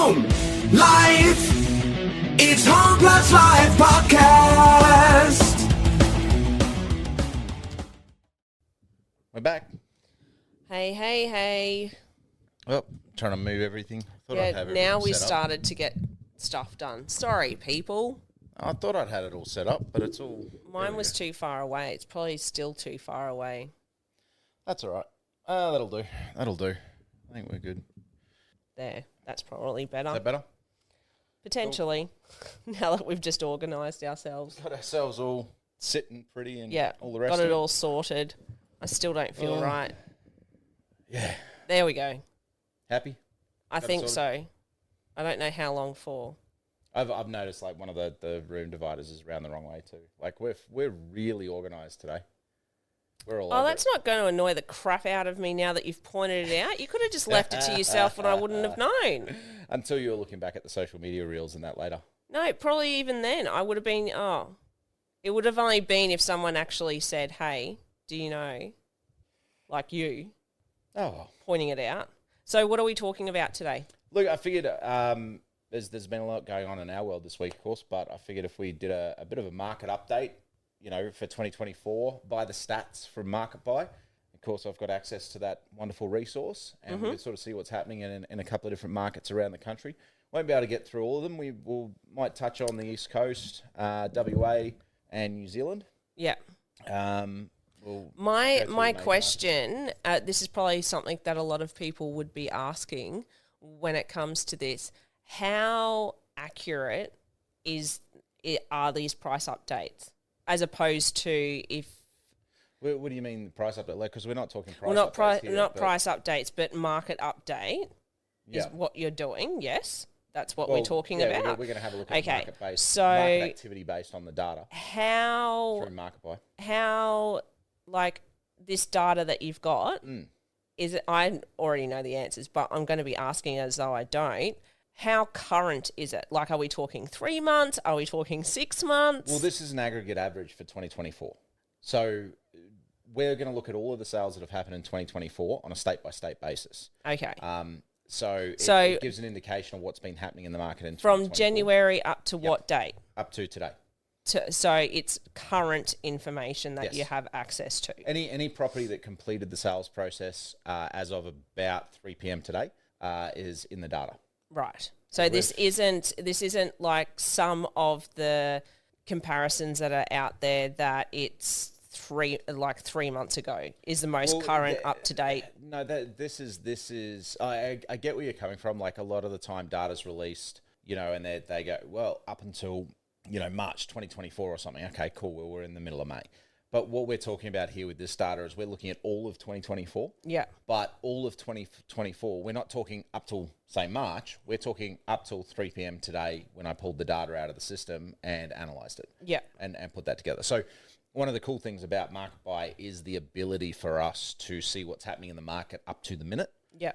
Home Life. It's Home Plus Life Podcast. We're back. Hey. Well, trying to move everything. Thought I'd have everything now we set up. started to get stuff done. Sorry, people. I thought I'd had it all set up, but it's all... Mine was too far away. It's probably still too far away. That's all right. That'll do. I think we're good. There. That's probably better. Is that better? Potentially. Now that we've just organised ourselves. Got ourselves all sitting pretty and all the rest got of it all sorted. I still don't feel right. Yeah. There we go. Happy? I think so. I don't know how long for. I've noticed like one of the room dividers is around the wrong way too. Like we're really organised today. We're all. Oh, that's not going to annoy the crap out of me now that you've pointed it out. You could have just left it to yourself and I wouldn't have known. Until you were looking back at the social media reels and that later. No, probably even then. I would have been, it would have only been if someone actually said, hey, do you know? Like you. Oh. Pointing it out. So what are we talking about today? Look, I figured there's been a lot going on in our world this week, of course, but I figured if we did a bit of a market update, you know, for 2024 by the stats from MarketBuy. Of course, I've got access to that wonderful resource, and we can sort of see what's happening in a couple of different markets around the country. Won't be able to get through all of them. We might touch on the East Coast, WA, and New Zealand. Yeah. My question, this is probably something that a lot of people would be asking when it comes to this. How accurate are these price updates as opposed to if... What do you mean price update? Because we're not talking price updates. here, not price updates, but market update is Yeah. what you're doing, yes? That's what we're talking about. We're going to have a look at market activity based on the data through MarketBuy. How, like, this data that you've got, is it? I already know the answers, but I'm going to be asking as though I don't. How current is it? Like, are we talking 3 months? Are we talking 6 months? Well, this is an aggregate average for 2024. So we're going to look at all of the sales that have happened in 2024 on a state-by-state basis. Okay. So it gives an indication of what's been happening in the market in 2024. From January up to what date? Up to today. So it's current information that you have access to. Any property that completed the sales process as of about 3 p.m. today is in the data. Right. So this isn't like some of the comparisons that are out there that it's 3 months ago is the most current up to date. No, this is. I get where you're coming from. Like a lot of the time, data's released, you know, and they go up until March 2024 or something. Okay, cool. Well, we're in the middle of May. But what we're talking about here with this data is we're looking at all of 2024. Yeah. But all of 2024, we're not talking up till, say, March. We're talking up till 3 p.m. today when I pulled the data out of the system and analysed it. Yeah. And put that together. So one of the cool things about MarketBuy is the ability for us to see what's happening in the market up to the minute. Yeah.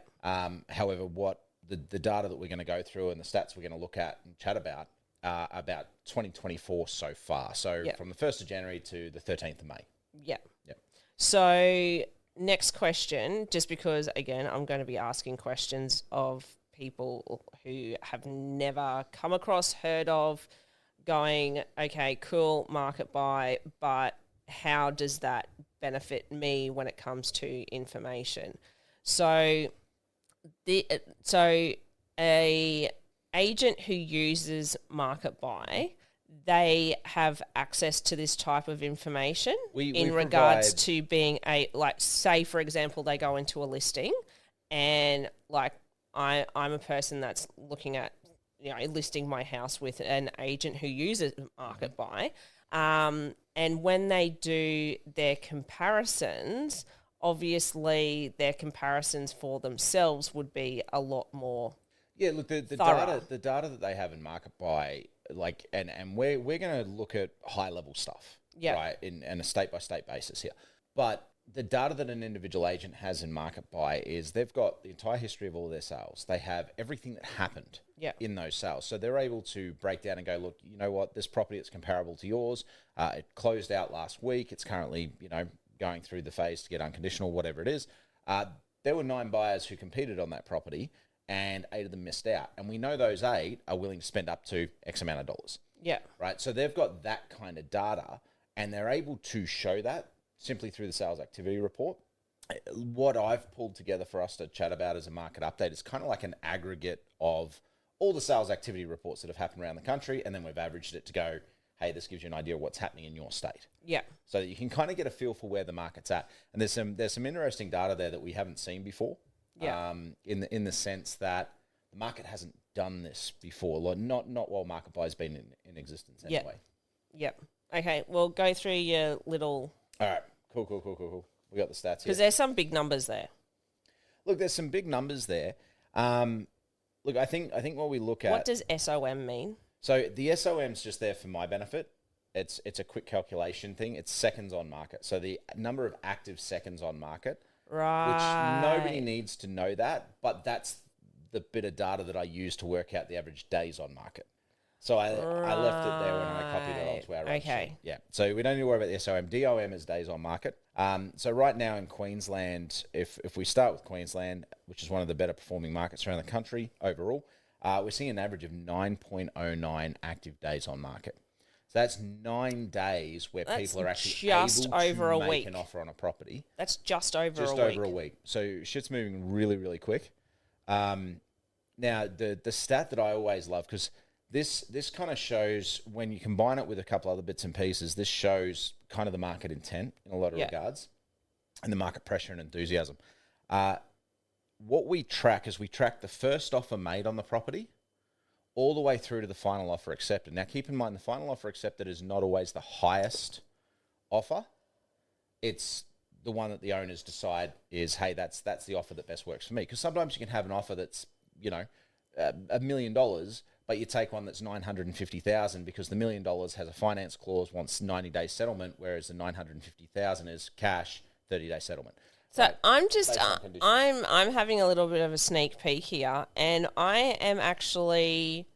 However, what the data that we're going to go through and the stats we're going to look at and chat about about 2024 so far. So from the 1st of January to the 13th of May. Yeah. Yep. So next question, just because, again, I'm going to be asking questions of people who have never come across, heard of, going, okay, cool, MarketBuy, but how does that benefit me when it comes to information? So a agent who uses MarketBuy, they have access to this type of information in regards to being say, for example, they go into a listing and like I'm a person that's looking at, listing my house with an agent who uses MarketBuy. And when they do their comparisons, obviously their comparisons for themselves would be a lot more. Yeah, look, the data that they have in MarketBuy, like, and we're going to look at high level stuff, right, in a state by state basis here. But the data that an individual agent has in MarketBuy is they've got the entire history of all of their sales. They have everything that happened in those sales. So they're able to break down and go, look, you know what, this property that's comparable to yours, it closed out last week. It's currently, going through the phase to get unconditional, whatever it is. There were 9 buyers who competed on that property. and 8 of them missed out. And we know those 8 are willing to spend up to X amount of dollars. Yeah. Right. So they've got that kind of data, and they're able to show that simply through the sales activity report. What I've pulled together for us to chat about as a market update is kind of like an aggregate of all the sales activity reports that have happened around the country, and then we've averaged it to go, hey, this gives you an idea of what's happening in your state. Yeah. So that you can kind of get a feel for where the market's at. And there's some interesting data there that we haven't seen before. Yeah. In the sense that the market hasn't done this before, not while market buy's been in existence anyway. Yep. Okay, well, go through your little... All right, cool. We got the stats here. Because there's some big numbers there. Look, there's some big numbers there. Look, I think what we look at... What does SOM mean? So the SOM's just there for my benefit. It's a quick calculation thing. It's seconds on market. So the number of active seconds on market. Right. Which nobody needs to know that, but that's the bit of data that I use to work out the average days on market. So I left it there when I copied it onto our okay. sheet. Yeah. So we don't need to worry about the SOM. DOM is days on market. So right now in Queensland, if we start with Queensland, which is one of the better performing markets around the country overall, we're seeing an average of 9.09 active days on market. So that's 9 days where people are actually just able over to a make week. an offer on a property. That's just over a week. Just over a week. So shit's moving really, really quick. Now, the stat that I always love, because this kind of shows, when you combine it with a couple other bits and pieces, this shows kind of the market intent in a lot of regards and the market pressure and enthusiasm. What we track is we track the first offer made on the property all the way through to the final offer accepted. Now, keep in mind, the final offer accepted is not always the highest offer. It's the one that the owners decide is, hey, that's the offer that best works for me. Because sometimes you can have an offer that's, $1 million, but you take one that's $950,000 because the $1 million has a finance clause, wants 90-day settlement, whereas the $950,000 is cash, 30-day settlement. So I'm just I'm having a little bit of a sneak peek here, and I am actually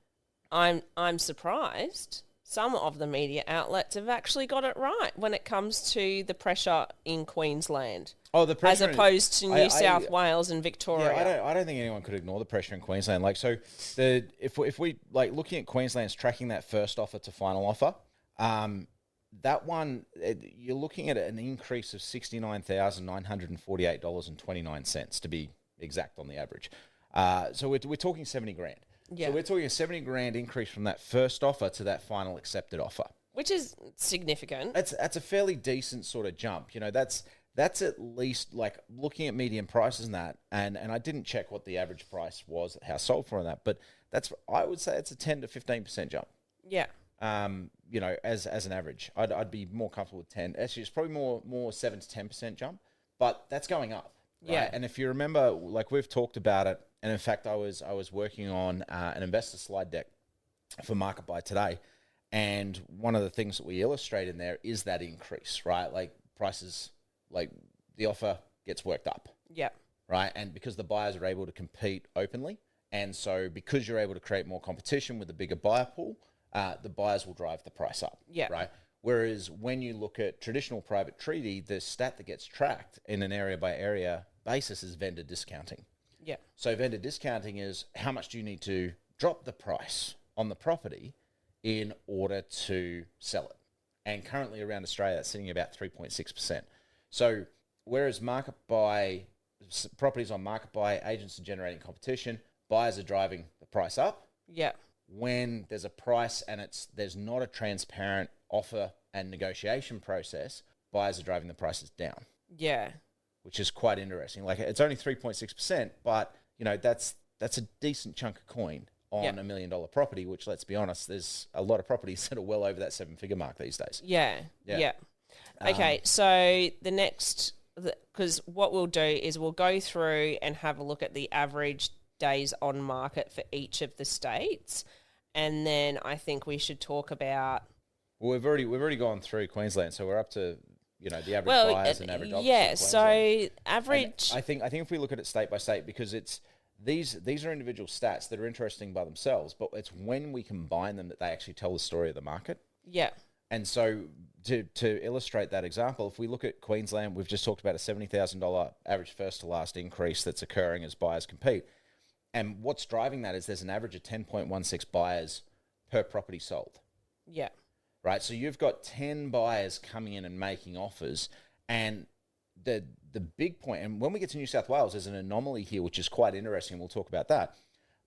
I'm surprised some of the media outlets have actually got it right when it comes to the pressure in Queensland. Oh, the pressure, as opposed to New South Wales and Victoria. Yeah, I don't think anyone could ignore the pressure in Queensland. Like, so if we like looking at Queensland's tracking that first offer to final offer, that one you're looking at an increase of $69,948.29 to be exact on the average. So we're talking $70,000. Yeah. So we're talking a $70,000 increase from that first offer to that final accepted offer, which is significant. That's a fairly decent sort of jump. That's at least, like, looking at median prices and that, and I didn't check what the average price was at house sold for on that, but I would say it's a 10 to 15% jump. Yeah. As an average, I'd be more comfortable with 10. Actually, it's probably more 7 to 10% jump, but that's going up. Right? Yeah. And if you remember, like, we've talked about it, and in fact, I was working on an investor slide deck for Market Buy today, and one of the things that we illustrate in there is that increase, right? Like, prices, like, the offer gets worked up. Yeah. Right. And because the buyers are able to compete openly, and so because you're able to create more competition with a bigger buyer pool, the buyers will drive the price up. Yeah. Right. Whereas when you look at traditional private treaty, the stat that gets tracked in an area by area basis is vendor discounting. Yeah. So vendor discounting is how much do you need to drop the price on the property in order to sell it. And currently around Australia, that's sitting about 3.6%. So whereas market buy, properties on market buy, agents are generating competition, buyers are driving the price up. Yeah. When there's a price and there's not a transparent offer and negotiation process, buyers are driving the prices down. Yeah. Which is quite interesting. Like, it's only 3.6%, but that's a decent chunk of coin on $1 million property, which, let's be honest, there's a lot of properties that are well over that 7-figure mark these days. Yeah. Okay, so the next, because what we'll do is we'll go through and have a look at the average days on market for each of the states, and then I think we should talk about. Well, we've already gone through Queensland, so we're up to the average buyers and average offers. Yeah, so average. And I think if we look at it state by state, because these are individual stats that are interesting by themselves, but it's when we combine them that they actually tell the story of the market. Yeah. And so to illustrate that example, if we look at Queensland, we've just talked about a $70,000 average first to last increase that's occurring as buyers compete. And what's driving that is there's an average of 10.16 buyers per property sold. Yeah. Right? So you've got 10 buyers coming in and making offers. And the big point, and when we get to New South Wales, there's an anomaly here, which is quite interesting. We'll talk about that.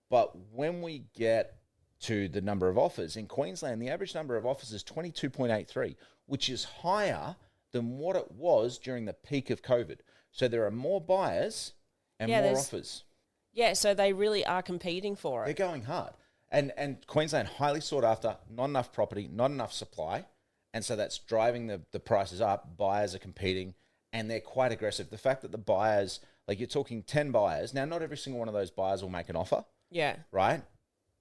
But when we get to the number of offers, in Queensland, the average number of offers is 22.83, which is higher than what it was during the peak of COVID. So there are more buyers and more offers. Yeah, so they really are competing for it. They're going hard. And Queensland, highly sought after, not enough property, not enough supply. And so that's driving the prices up. Buyers are competing, and they're quite aggressive. The fact that the buyers, like you're talking 10 buyers. Now, not every single one of those buyers will make an offer. Yeah. Right?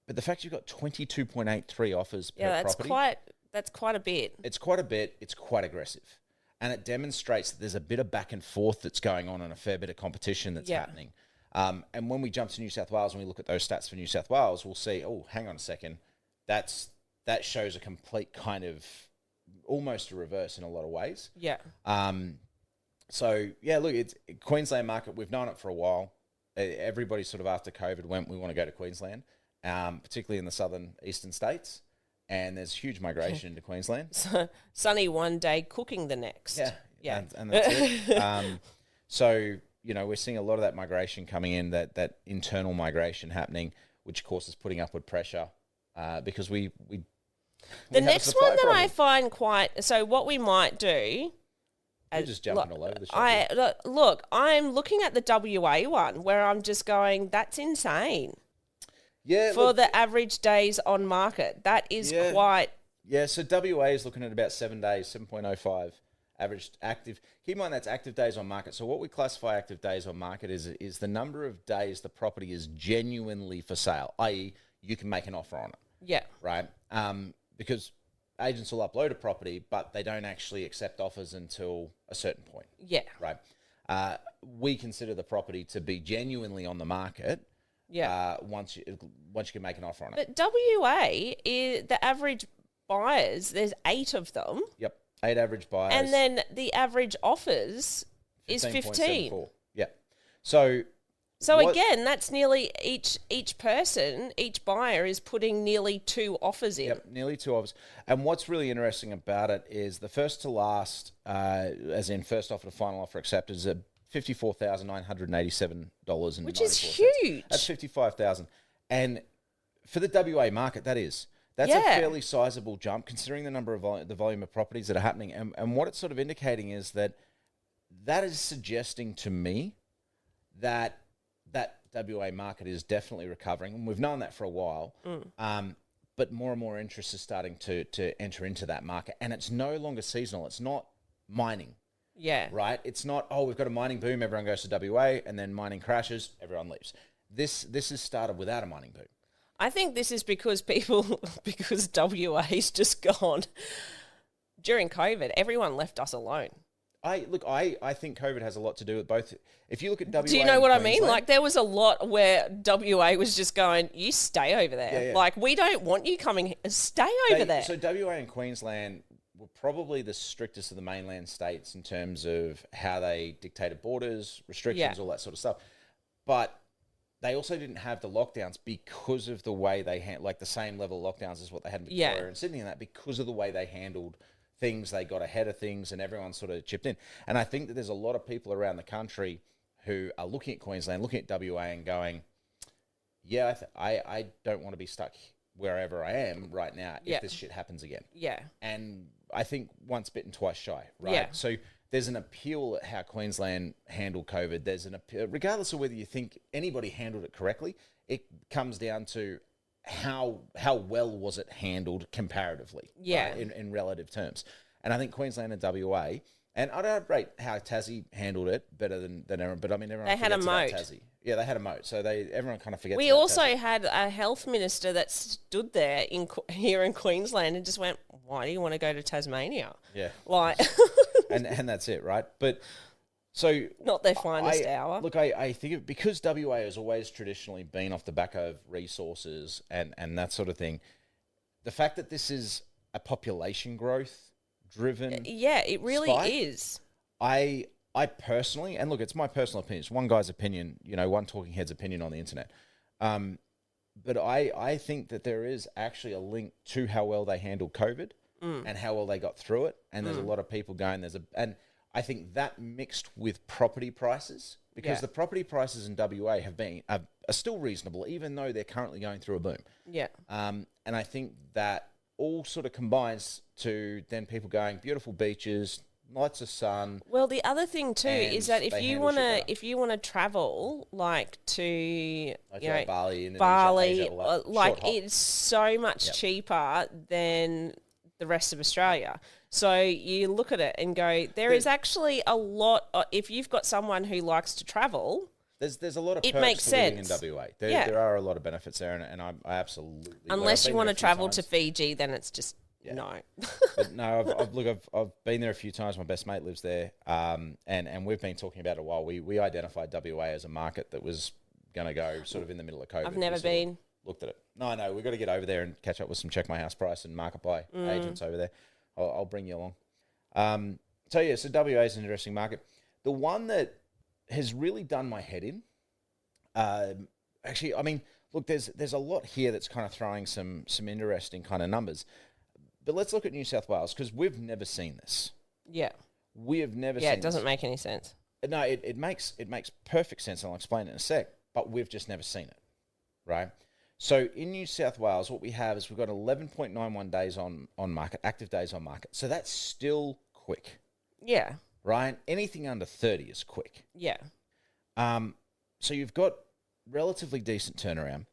But the fact you've got 22.83 offers per property. That's quite a bit. It's quite a bit. It's quite aggressive. And it demonstrates that there's a bit of back and forth that's going on and a fair bit of competition that's happening. And when we jump to New South Wales and we look at those stats for New South Wales, we'll see, oh, hang on a second. That shows a complete kind of almost a reverse in a lot of ways. Yeah. So, yeah, look, it's Queensland market. We've known it for a while. Everybody sort of after COVID went, we want to go to Queensland, particularly in the southern eastern states. And there's huge migration into Queensland. So, sunny one day, cooking the next. Yeah. Yeah. And that's it. So, you know, we're seeing a lot of that migration coming in, that internal migration happening, which of course is putting upward pressure because we the next one that I find quite, so what we might do. You're just jumping all over the shop. Look, I'm looking at the WA one where I'm just going, that's insane. Yeah. For the average days on market. That is quite. Yeah, so WA is looking at about 7 days, 7.05 average active. Keep in mind that's active days on market. So what we classify active days on market is the number of days the property is genuinely for sale, i.e. you can make an offer on it. Yeah. Right? Because agents will upload a property, but they don't actually accept offers until a certain point. Yeah. Right? We consider the property to be genuinely on the market. Yeah. Once you can make an offer on it. But WA is the average buyers. There's 8 of them. Yep, 8 average buyers. And then the average offers is 15. Yeah. So again, that's nearly each person, each buyer is putting nearly 2 offers in. Yep, nearly 2 offers. And what's really interesting about it is the first to last, as in first offer to final offer accepted, is at $54,987.94. Which is huge. That's $55,000. And for the WA market, that's a fairly sizable jump considering the number of the volume of properties that are happening. And what it's sort of indicating is that is suggesting to me that WA market is definitely recovering. And we've known that for a while. But more and more interest is starting to enter into that market. And it's no longer seasonal. It's not mining. Yeah. Right? It's not, we've got a mining boom, everyone goes to WA, and then mining crashes, everyone leaves. This has started without a mining boom. I think this is because WA's just gone. During COVID, everyone left us alone. I think COVID has a lot to do with both. If you look at WA, do you know what I mean? Like there was a lot where WA was just going, you stay over there. Yeah. Like we don't want you coming. Stay over there. So WA and Queensland were probably the strictest of the mainland states in terms of how they dictated borders, restrictions, all that sort of stuff. But they also didn't have the lockdowns because of the way they like the same level of lockdowns as what they had in Victoria and Sydney, and that because of the way they handled things, they got ahead of things, and everyone sort of chipped in. And I think that there's a lot of people around the country who are looking at Queensland, looking at WA, and going, "Yeah, I don't want to be stuck wherever I am right now if this shit happens again." Yeah. And I think once bitten, twice shy, right? Yeah. So there's an appeal at how Queensland handled COVID. There's an appeal, regardless of whether you think anybody handled it correctly, it comes down to how well was it handled comparatively, right, in relative terms. And I think Queensland and WA, and I don't rate how Tassie handled it better than everyone, but I mean everyone had a moat. Tassie. Yeah, they had a moat, so everyone kind of forgets. We also had a health minister that stood there here in Queensland and just went, "Why do you want to go to Tasmania?" Yeah, like, and that's it, right? But so not their finest hour. Look, I think because WA has always traditionally been off the back of resources and that sort of thing. The fact that this is a population growth driven, it really spike, is. I personally, and look, it's my personal opinion. It's one guy's opinion, one talking head's opinion on the internet. But I think that there is actually a link to how well they handled COVID and how well they got through it. And there's a lot of people going, and I think that mixed with property prices, because the property prices in WA are still reasonable, even though they're currently going through a boom. Yeah. And I think that all sort of combines to then people going, beautiful beaches, lots of sun. Well, the other thing too is that if you want to travel like to Bali, Bali, Asia, like it's so much cheaper than the rest of Australia. So you look at it and go, there is actually a lot. If you've got someone who likes to travel, there's a lot of it perks makes to sense. living in WA. There are a lot of benefits there, and I absolutely. Unless you want to travel to Fiji, then it's just no. But no, I've been there a few times. My best mate lives there, and we've been talking about it a while. We identified WA as a market that was going to go sort of in the middle of COVID. I've never been. Looked at it. No, we've got to get over there and catch up with some Check My House Price and Market Buy agents over there. I'll bring you along. So WA is an interesting market. The one that has really done my head in, actually, I mean, look, there's a lot here that's kind of throwing some interesting kind of numbers. But let's look at New South Wales, because we've never seen this. Yeah. We have never seen this. Yeah, it doesn't make any sense. No, it makes perfect sense, and I'll explain it in a sec, but we've just never seen it, right? So in New South Wales, what we have is we've got 11.91 days on market, active days on market. So that's still quick. Yeah. Right? Anything under 30 is quick. Yeah. So you've got relatively decent turnaround.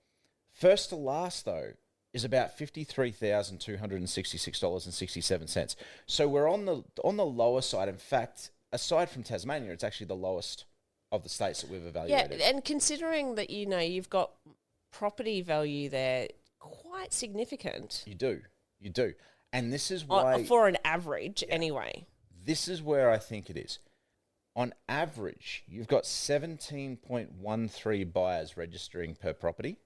First to last, though, is about $53,266.67. So we're on the lower side. In fact, aside from Tasmania, it's actually the lowest of the states that we've evaluated. Yeah, and considering that, you've got property value there quite significant. You do. And this is why... for an average, anyway. This is where I think it is. On average, you've got 17.13 buyers registering per property.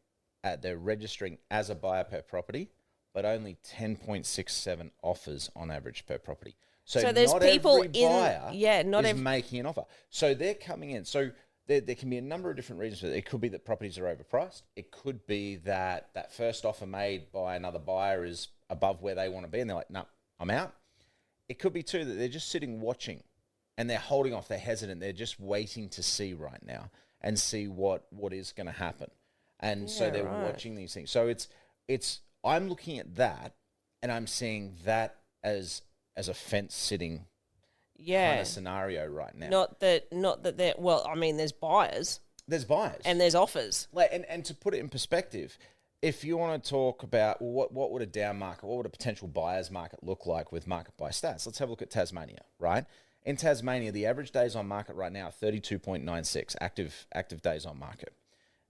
They're registering as a buyer per property, but only 10.67 offers on average per property. So there's not people every buyer is making an offer. So they're coming in. So there can be a number of different reasons for it. It could be that properties are overpriced. It could be that first offer made by another buyer is above where they want to be, and they're like, no, I'm out. It could be, too, that they're just sitting watching, and they're holding off. They're hesitant. They're just waiting to see right now and see what is going to happen. And so they're watching these things. So I'm looking at that, and I'm seeing that as a fence-sitting kind of scenario right now. Not that they're... Well, I mean, there's buyers. There's buyers. And there's offers. And to put it in perspective, if you want to talk about what would a down market, what would a potential buyer's market look like with market buy stats, let's have a look at Tasmania, right? In Tasmania, the average days on market right now are 32.96 active days on market.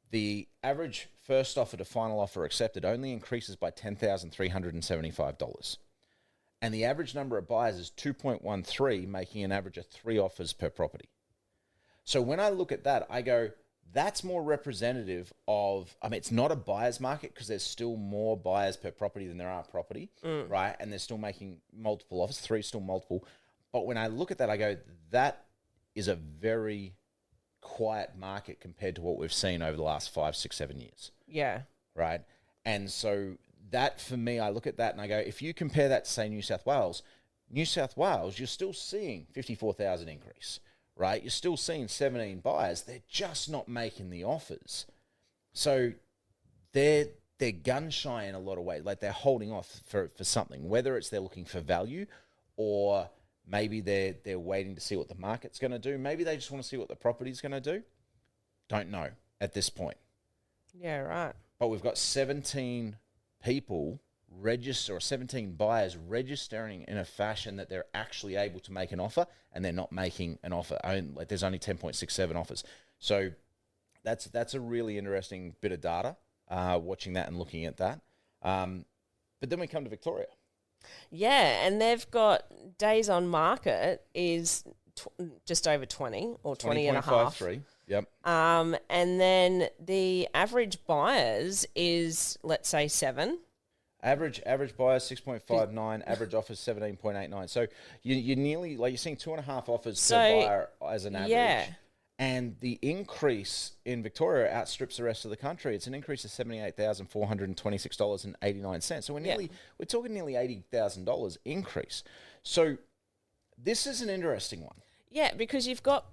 The average first offer to final offer accepted only increases by $10,375. And the average number of buyers is 2.13, making an average of 3 offers per property. So when I look at that, I go, that's more representative of, I mean, it's not a buyer's market because there's still more buyers per property than there are property, right? And they're still making multiple offers, 3 is still multiple. But when I look at that, I go, that is a very quiet market compared to what we've seen over the last 5, 6, 7 years. Yeah. Right? And so that, for me, I look at that and I go, if you compare that to, say, New South Wales, you're still seeing 54,000 increase, right? You're still seeing 17 buyers. They're just not making the offers. So they're gun shy in a lot of ways. Like, they're holding off for something, whether it's they're looking for value or maybe they're waiting to see what the market's going to do. Maybe they just want to see what the property's going to do. Don't know at this point. Yeah, right. But we've got 17 people register, or 17 buyers registering in a fashion that they're actually able to make an offer, and they're not making an offer. There's only 10.67 offers. So that's a really interesting bit of data, watching that and looking at that. But then we come to Victoria. Yeah, and they've got days on market is just over 20 or 20 and a half. 20.53, yep. And then the average buyers is, let's say, 7. Average buyers 6.59, average offers 17.89. So you're nearly, like, you're seeing 2.5 offers per buyer as an average. Yeah. And the increase in Victoria outstrips the rest of the country. It's an increase of $78,426.89. So we're talking nearly $80,000 increase. So this is an interesting one. Yeah, because you've got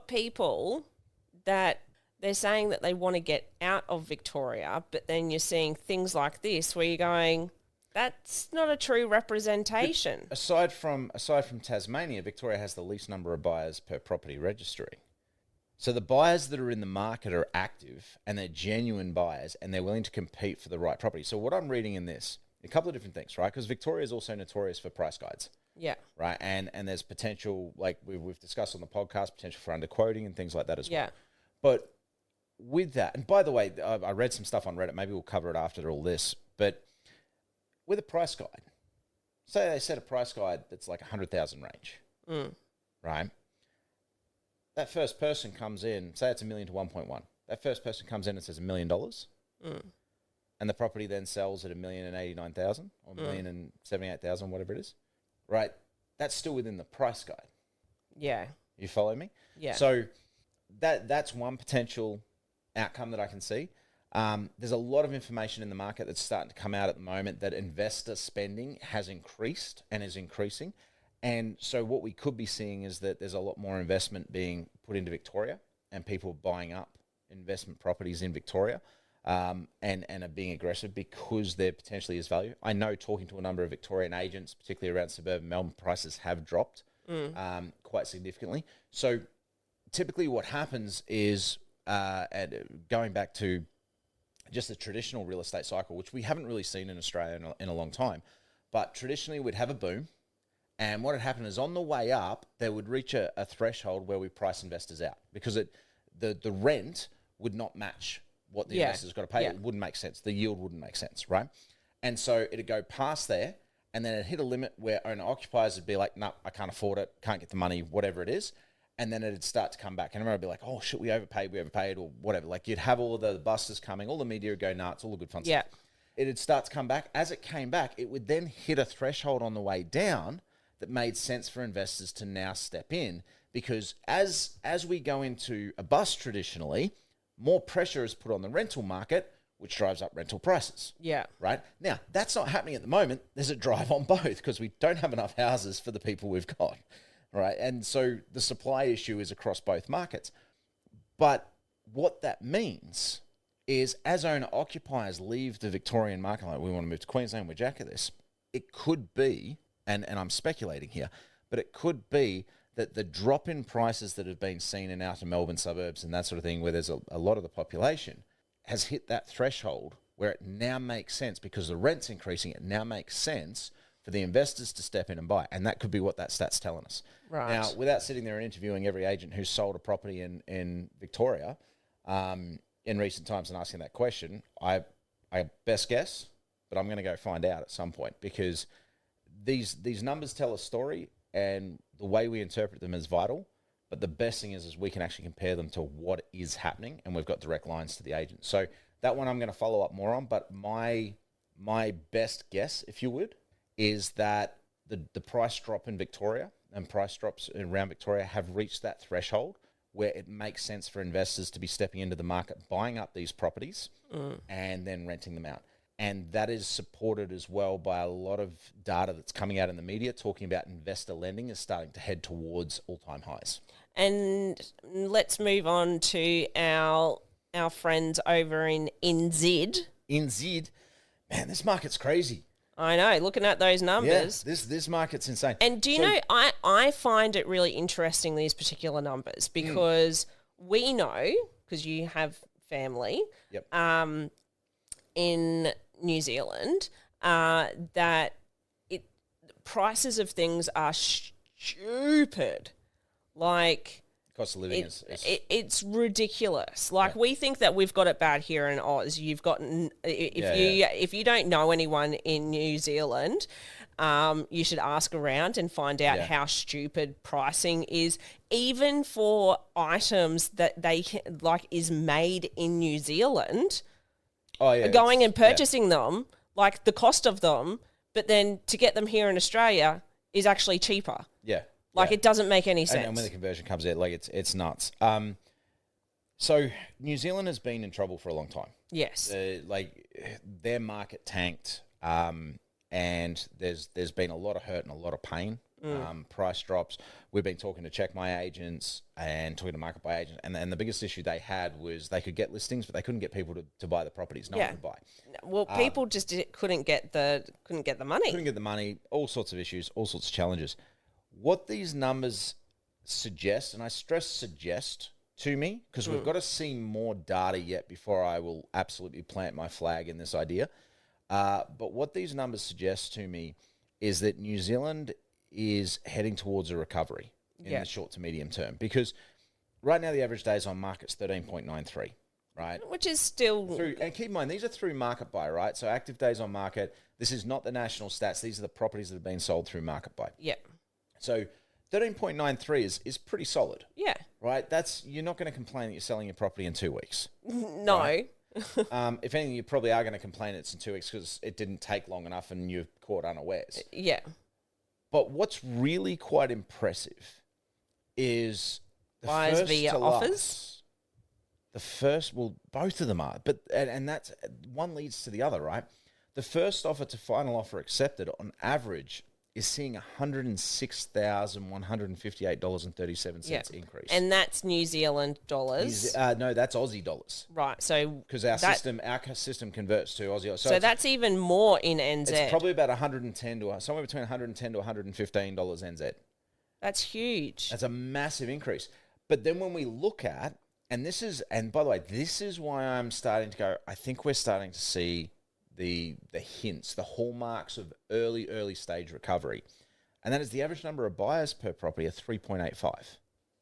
people that they're saying that they want to get out of Victoria, but then you're seeing things like this where you're going, that's not a true representation. But aside from Tasmania, Victoria has the least number of buyers per property registry. So the buyers that are in the market are active and they're genuine buyers and they're willing to compete for the right property. So what I'm reading in this, a couple of different things, right? Because Victoria is also notorious for price guides. Yeah. Right. And there's potential, like we've discussed on the podcast, potential for underquoting and things like that as well. Yeah. But with that, and by the way, I read some stuff on Reddit. Maybe we'll cover it after all this. But with a price guide, say they set a price guide that's like 100,000 range, right? That first person comes in, say it's $1 million to 1.1. That first person comes in and says $1 million, and the property then sells at $1,089,000 or $1,078,000, whatever it is, right? That's still within the price guide. Yeah. You follow me? Yeah. So that's one potential outcome that I can see. There's a lot of information in the market that's starting to come out at the moment that investor spending has increased and is increasing. And so what we could be seeing is that there's a lot more investment being put into Victoria and people buying up investment properties in Victoria and are being aggressive because there potentially is value. I know talking to a number of Victorian agents, particularly around suburban Melbourne, prices have dropped quite significantly. So typically what happens is, going back to just the traditional real estate cycle, which we haven't really seen in Australia in a long time, but traditionally we'd have a boom. And what had happened is on the way up, they would reach a threshold where we price investors out because the rent would not match what the investors got to pay. It wouldn't make sense. The yield wouldn't make sense, right? And so it'd go past there and then it'd hit a limit where owner-occupiers would be like, no, I can't afford it, can't get the money, whatever it is. And then it'd start to come back. And I remember I'd be like, oh, shit, we overpaid, or whatever. Like you'd have all of the busters coming, all the media would go, nah, it's all the good fun stuff. It'd start to come back. As it came back, it would then hit a threshold on the way down that made sense for investors to now step in, because as we go into a bust traditionally, more pressure is put on the rental market, which drives up rental prices. Yeah. Right? Now, that's not happening at the moment. There's a drive on both because we don't have enough houses for the people we've got. Right? And so the supply issue is across both markets. But what that means is as owner-occupiers leave the Victorian market, like we want to move to Queensland, we're jack at this, it could be, and I'm speculating here, but it could be that the drop in prices that have been seen in outer Melbourne suburbs and that sort of thing, where there's a lot of the population, has hit that threshold where it now makes sense because the rent's increasing. It now makes sense for the investors to step in and buy. And that could be what that stat's telling us. Right. Now, without sitting there and interviewing every agent who's sold a property in Victoria in recent times and asking that question, I best guess, but I'm going to go find out at some point because these numbers tell a story and the way we interpret them is vital. But the best thing is we can actually compare them to what is happening, and we've got direct lines to the agent. So that one I'm going to follow up more on. But my best guess, if you would, is that the price drop in Victoria and price drops around Victoria have reached that threshold where it makes sense for investors to be stepping into the market, buying up these properties and then renting them out. And that is supported as well by a lot of data that's coming out in the media talking about investor lending is starting to head towards all-time highs. And let's move on to our friends over in NZ. NZ, man, this market's crazy. I know, looking at those numbers. Yeah, this market's insane. And do you know, I find it really interesting, these particular numbers, because we know, because you have family in New Zealand, that prices of things are stupid. Like, cost of living is it's ridiculous. Like we think that we've got it bad here in Oz. You've got if you don't know anyone in New Zealand, you should ask around and find out how stupid pricing is, even for items that they is made in New Zealand. Going and purchasing them, like the cost of them, but then to get them here in Australia is actually cheaper. Yeah. Like, it doesn't make any sense. And when the conversion comes out, like, it's nuts. So New Zealand has been in trouble for a long time. Yes. Like, their market tanked, and there's been a lot of hurt and a lot of pain. Price drops. We've been talking to Check My Agents and talking to Market Buy agents, and the biggest issue they had was they could get listings, but they couldn't get people to buy the properties. No one could buy. Well, people just couldn't get the money. Couldn't get the money. All sorts of issues. All sorts of challenges. What these numbers suggest, and I stress suggest to me, because we've got to see more data yet before I will absolutely plant my flag in this idea. But what these numbers suggest to me is that New Zealand is heading towards a recovery in the short to medium term, because right now the average days on market's 13.93, right? Which is still... And keep in mind, these are through Market Buy, right? So active days on market, this is not the national stats. These are the properties that have been sold through Market Buy. Yeah. So 13.93 is pretty solid. Yeah. Right? You're not going to complain that you're selling your property in 2 weeks. No. Right? If anything, you probably are going to complain it's in 2 weeks because it didn't take long enough and you're caught unawares. Yeah. But what's really quite impressive is the buyers first via to offers. last, the first, well, both of them are, but and that's one leads to the other, right? The first offer to final offer accepted on average is seeing $106,158.37 increase. And that's New Zealand dollars. No, that's Aussie dollars. Right. So because our system converts to Aussie. So that's even more in NZ. It's probably about 110 to somewhere between 110 to $115 NZ. That's huge. That's a massive increase. But then when we look at, and by the way, this is why I'm starting to go, I think we're starting to see the hints, the hallmarks of early stage recovery. And that is the average number of buyers per property of 3.85.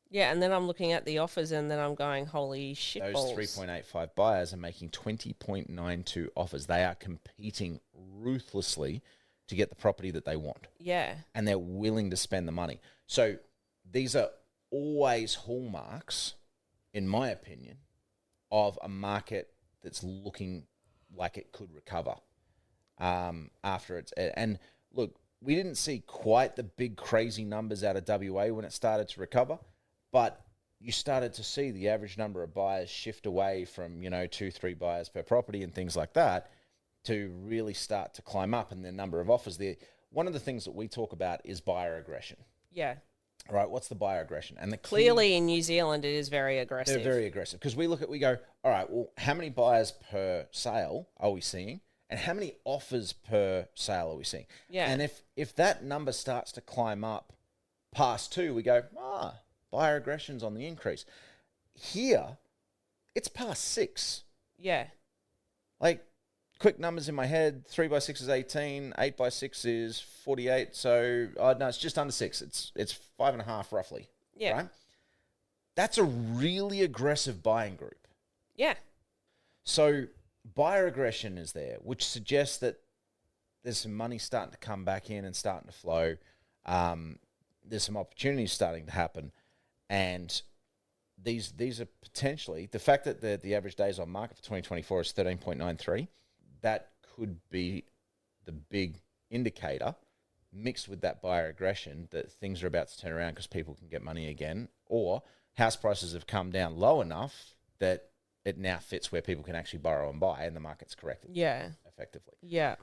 Yeah, and then I'm looking at the offers and then I'm going, holy shit Those balls. 3.85 buyers are making 20.92 offers. They are competing ruthlessly to get the property that they want. Yeah. And they're willing to spend the money. So these are always hallmarks, in my opinion, of a market that's looking like it could recover after it's... And look, we didn't see quite the big crazy numbers out of WA when it started to recover, but you started to see the average number of buyers shift away from, 2-3 buyers per property and things like that to really start to climb up, and the number of offers there. One of the things that we talk about is buyer aggression. Yeah. Right, what's the buyer aggression? And clearly in New Zealand it is very aggressive. They're very aggressive because we go, all right, well, how many buyers per sale are we seeing? And how many offers per sale are we seeing? Yeah. And if that number starts to climb up past 2, we go, buyer aggression's on the increase. Here, it's past 6. Yeah. Like, quick numbers in my head, 3 by 6 is 18, 8 by 6 is 48. So, no, it's just under 6. It's 5.5 roughly. Yeah. Right? That's a really aggressive buying group. Yeah. So, buyer aggression is there, which suggests that there's some money starting to come back in and starting to flow. There's some opportunities starting to happen. And these are potentially, the fact that the average days on market for 2024 is 13.93, that could be the big indicator mixed with that buyer aggression that things are about to turn around because people can get money again, or house prices have come down low enough that it now fits where people can actually borrow and buy and the market's corrected. Yeah. Effectively. Yeah.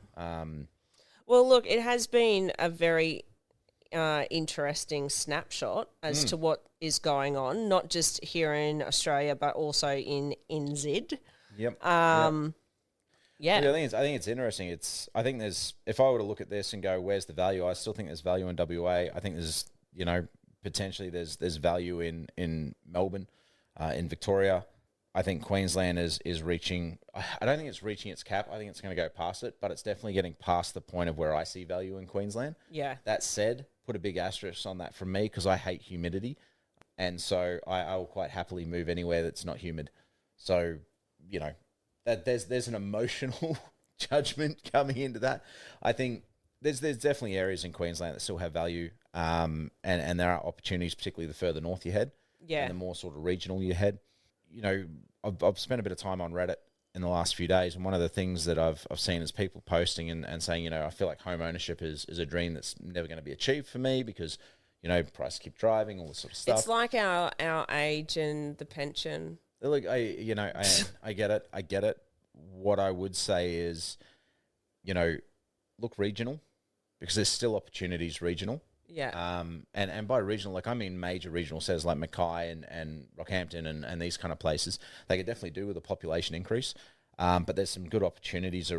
Well, look, it has been a very interesting snapshot as to what is going on, not just here in Australia, but also in NZ. Yep. Yeah. I think it's interesting. I think if I were to look at this and go, where's the value? I still think there's value in WA. I think there's, potentially there's value in Melbourne, in Victoria. I think Queensland is reaching, I don't think it's reaching its cap. I think it's going to go past it, but it's definitely getting past the point of where I see value in Queensland. Yeah. That said, put a big asterisk on that from me because I hate humidity. And so I will quite happily move anywhere that's not humid. So, that there's an emotional judgment coming into that. I think there's definitely areas in Queensland that still have value, and there are opportunities, particularly the further north you head, and the more sort of regional you head. I've spent a bit of time on Reddit in the last few days, and one of the things that I've seen is people posting and saying, I feel like home ownership is a dream that's never going to be achieved for me because, prices keep driving, all this sort of stuff. It's like our age and the pension. Look, I get it. I get it. What I would say is, look regional, because there's still opportunities regional. Yeah. And by regional, I mean major regional centres like Mackay and Rockhampton and these kind of places. They could definitely do with a population increase. But there's some good opportunities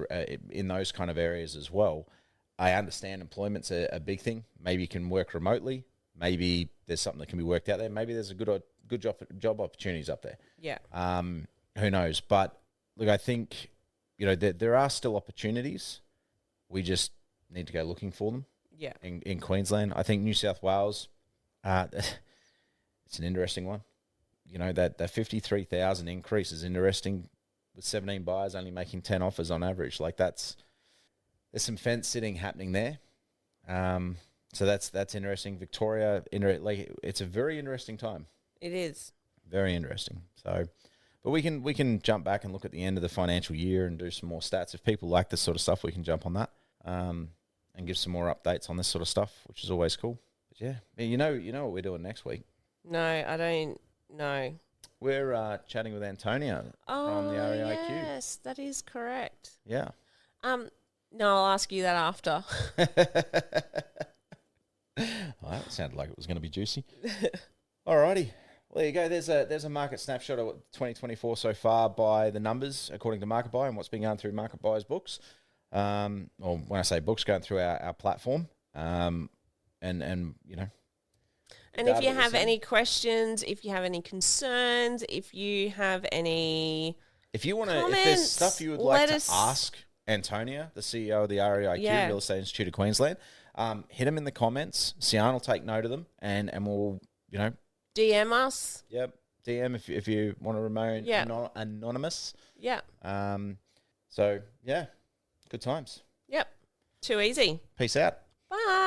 in those kind of areas as well. I understand employment's a big thing. Maybe you can work remotely. Maybe there's something that can be worked out there. Maybe there's a good job opportunities up there. Yeah. Who knows? But look, I think, there are still opportunities. We just need to go looking for them. Yeah. In Queensland. I think New South Wales, it's an interesting one. That 53,000 increase is interesting, with 17 buyers only making 10 offers on average. There's some fence sitting happening there. So that's interesting. Victoria, it's a very interesting time. It is. Very interesting. So, but we can jump back and look at the end of the financial year and do some more stats. If people like this sort of stuff, we can jump on that. And give some more updates on this sort of stuff, which is always cool. But yeah, you know what we're doing next week? No, I don't know. We're chatting with Antonia from the REIQ. Yes, that is correct. Yeah. No, I'll ask you that after. Well, that sounded like it was going to be juicy. Alrighty. Well, there you go. There's a market snapshot of 2024 so far by the numbers, according to Market Buy, and what's been going through Market Buy's books. Or when I say books, going through our platform, and And if you have any questions, if you have any concerns, if you have any, if there's stuff you would like to ask Antonia, the CEO of the REIQ, Real Estate Institute of Queensland, hit them in the comments. Siarn will take note of them, and we'll DM us. Yep, DM if you want to remain anonymous. Yeah. So yeah, good times. Yep. Too easy. Peace out. Bye.